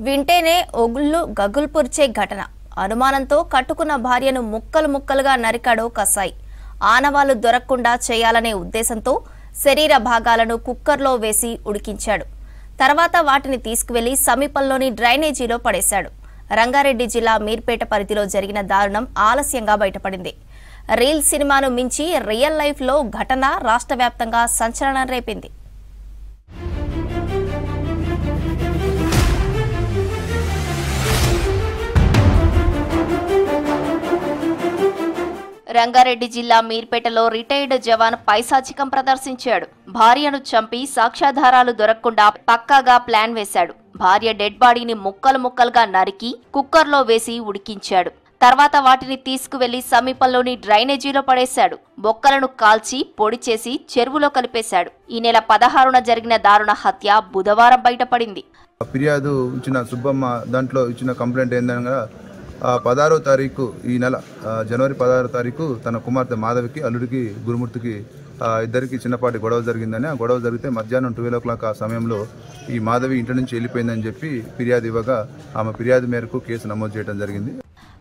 వింటేనే ఒగుళ్ళు గగుల్పుర్చే ఘటన. అనుమానంతో కట్టుకున్న భార్యను ముక్కలు ముక్కలుగా నరికాడు కసాయి. ఆనవాళ్లు దొరకకుండా చేయాలనే ఉద్దేశంతో శరీర భాగాలను కుక్కర్లో వేసి ఉడికించాడు. తర్వాత వాటిని తీసుకువెళ్లి సమీపంలోని డ్రైనేజీలో పడేశాడు. రంగారెడ్డి జిల్లా మీర్పేట పరిధిలో జరిగిన దారుణం ఆలస్యంగా బయటపడింది. రీల్ సినిమాను మించి రియల్ లైఫ్లో ఘటన రాష్ట్ర వ్యాప్తంగా సంచలనం రేపింది. రంగారెడ్డి జిల్లా మీర్పేటలో రిటైర్డ్ జవాన్ పైశాచికం ప్రదర్శించాడు. భార్యను చంపి సాక్ష్యాధారాలు దొరకకుండా పక్కాగా ప్లాన్ వేశాడు. భార్య డెడ్ బాడీని ముక్కలు ముక్కలుగా నరికి కుక్కర్లో వేసి ఉడికించాడు. తర్వాత వాటిని తీసుకువెళ్లి సమీపంలోని డ్రైనేజీలో పడేశాడు. బొక్కలను కాల్చి పొడి చేసి చెరువులో కలిపేశాడు. ఈ నెల 16న జరిగిన దారుణ హత్య బుధవారం బయటపడింది. ఫిర్యాదు ఇచ్చిన సుబ్బమ్మ దాంట్లో ఇచ్చిన కంప్లైంట్ ఏందనగా 16వ తారీఖు ఈ నెల జనవరి 16వ తారీఖు తన కుమార్తె మాధవికి అల్లుడికి గురుమూర్తికి ఇద్దరికి చిన్నపాటి గొడవ జరిగిందని, ఆ గొడవ జరిగితే మధ్యాహ్నం 12 o'clock ఆ సమయంలో ఈ మాధవి ఇంటి నుంచి వెళ్ళిపోయిందని చెప్పి ఫిర్యాదు ఇవ్వగా ఆమె ఫిర్యాదు మేరకు కేసు నమోదు చేయడం జరిగింది.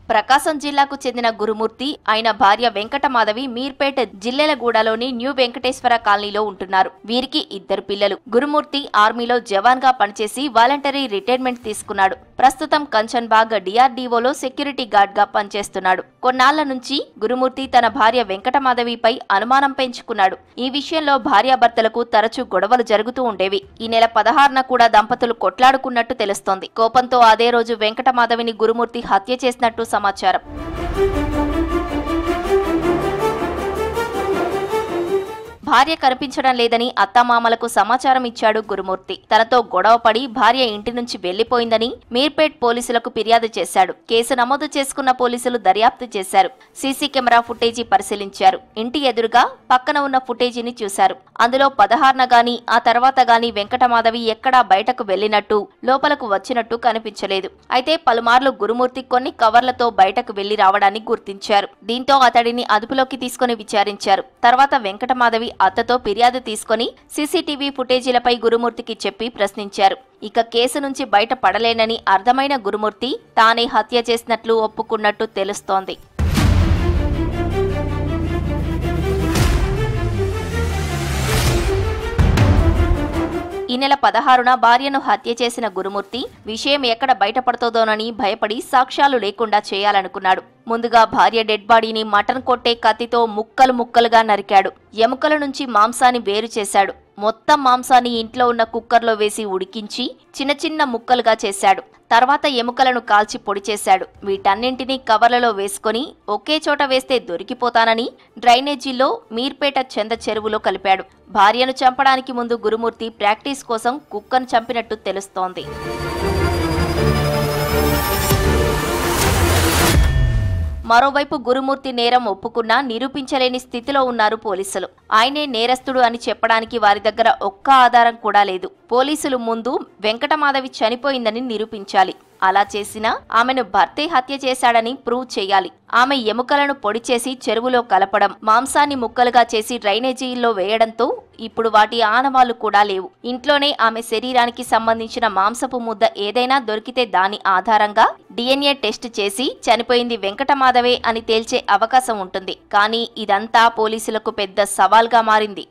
ప్రకాశం జిల్లాకు చెందిన గురుమూర్తి ఆయన భార్య వెంకటమాధవి మీర్పేట జిల్లెలగూడలోని న్యూ వెంకటేశ్వర కాలనీలో ఉంటున్నారు. వీరికి 2 పిల్లలు. గురుమూర్తి ఆర్మీలో జవాన్ గా పనిచేసి వాలంటరీ రిటైర్మెంట్ తీసుకున్నాడు. ప్రస్తుతం కంచన్బాగ్ డిఆర్డీఓలో సెక్యూరిటీ గార్డ్ గా పనిచేస్తున్నాడు. కొన్నాళ్ల నుంచి గురుమూర్తి తన భార్య వెంకటమాధవిపై అనుమానం పెంచుకున్నాడు. ఈ విషయంలో భార్యాభర్తలకు తరచూ గొడవలు జరుగుతూ ఉండేవి. ఈ నెల 16న కూడా దంపతులు కొట్లాడుకున్నట్టు తెలుస్తోంది. కోపంతో అదే రోజు వెంకటమాధవిని గురుమూర్తి హత్య చేసినట్టు సమాచారం. భార్య కనిపించడం లేదని అత్తామామలకు సమాచారం ఇచ్చాడు గురుమూర్తి. తనతో గొడవపడి భార్య ఇంటి నుంచి వెళ్లిపోయిందని మీర్పేట్ పోలీసులకు ఫిర్యాదు చేశాడు. కేసు నమోదు చేసుకున్న పోలీసులు దర్యాప్తు చేశారు. సీసీ కెమెరా ఫుటేజీ పరిశీలించారు. ఇంటి ఎదురుగా పక్కన ఉన్న ఫుటేజీని చూశారు. అందులో 16న గాని ఆ తర్వాత గాని వెంకటమాధవి ఎక్కడా బయటకు వెళ్లినట్టు లోపలకు వచ్చినట్టు కనిపించలేదు. అయితే పలుమార్లు గురుమూర్తి కొన్ని కవర్లతో బయటకు వెళ్లి రావడాన్ని గుర్తించారు. దీంతో అతడిని అదుపులోకి తీసుకుని విచారించారు. తర్వాత వెంకటమాధవి అత్తతో ఫిర్యాదు తీసుకుని సీసీటీవీ ఫుటేజీలపై గురుమూర్తికి చెప్పి ప్రశ్నించారు. ఇక కేసు నుంచి బయట పడలేనని అర్థమైన గురుమూర్తి తానే హత్య చేసినట్లు ఒప్పుకున్నట్టు తెలుస్తోంది. ఈ నెల 16న భార్యను హత్య చేసిన గురుమూర్తి విషయం ఎక్కడ బయటపడుతోందోనని భయపడి సాక్ష్యాలు లేకుండా చేయాలనుకున్నాడు. ముందుగా భార్య డెడ్ బాడీని మటన్ కొట్టే కత్తితో ముక్కలు ముక్కలుగా నరికాడు. ఎముకల నుంచి మాంసాన్ని వేరు చేశాడు. మొత్తం మాంసాన్ని ఇంట్లో ఉన్న కుక్కర్లో వేసి ఉడికించి చిన్న చిన్న ముక్కలుగా చేశాడు. తర్వాత ఎముకలను కాల్చి పొడి చేశాడు. వీటన్నింటినీ కవర్లలో వేసుకుని ఒకే చోట వేస్తే దొరికిపోతానని డ్రైనేజీలో మీర్పేట చెంద చెరువులో కలిపాడు. భార్యను చంపడానికి ముందు గురుమూర్తి ప్రాక్టీస్ కోసం కుక్కను చంపినట్టు తెలుస్తోంది. మరోవైపు గురుమూర్తి నేరం ఒప్పుకున్నా నిరూపించలేని స్థితిలో ఉన్నారు పోలీసులు. ఆయనే నేరస్తుడు అని చెప్పడానికి వారి దగ్గర ఒక్క ఆధారం కూడా లేదు. పోలీసులు ముందు వెంకటమాధవి చనిపోయిందని నిరూపించాలి. అలా చేసినా ఆమెను భర్తే హత్య చేశాడని ప్రూవ్ చేయాలి. ఆమె ఎముకలను పొడి చేసి చెరువులో కలపడం, మాంసాన్ని ముక్కలుగా చేసి డ్రైనేజీల్లో వేయడంతో ఇప్పుడు వాటి ఆనవాళ్లు కూడా లేవు. ఇంట్లోనే ఆమె శరీరానికి సంబంధించిన మాంసపు ముద్ద ఏదైనా దొరికితే దాని ఆధారంగా DNA టెస్ట్ చేసి చనిపోయింది వెంకటమాధవే అని తేల్చే అవకాశం ఉంటుంది. కానీ ఇదంతా పోలీసులకు పెద్ద సవాల్గా మారింది.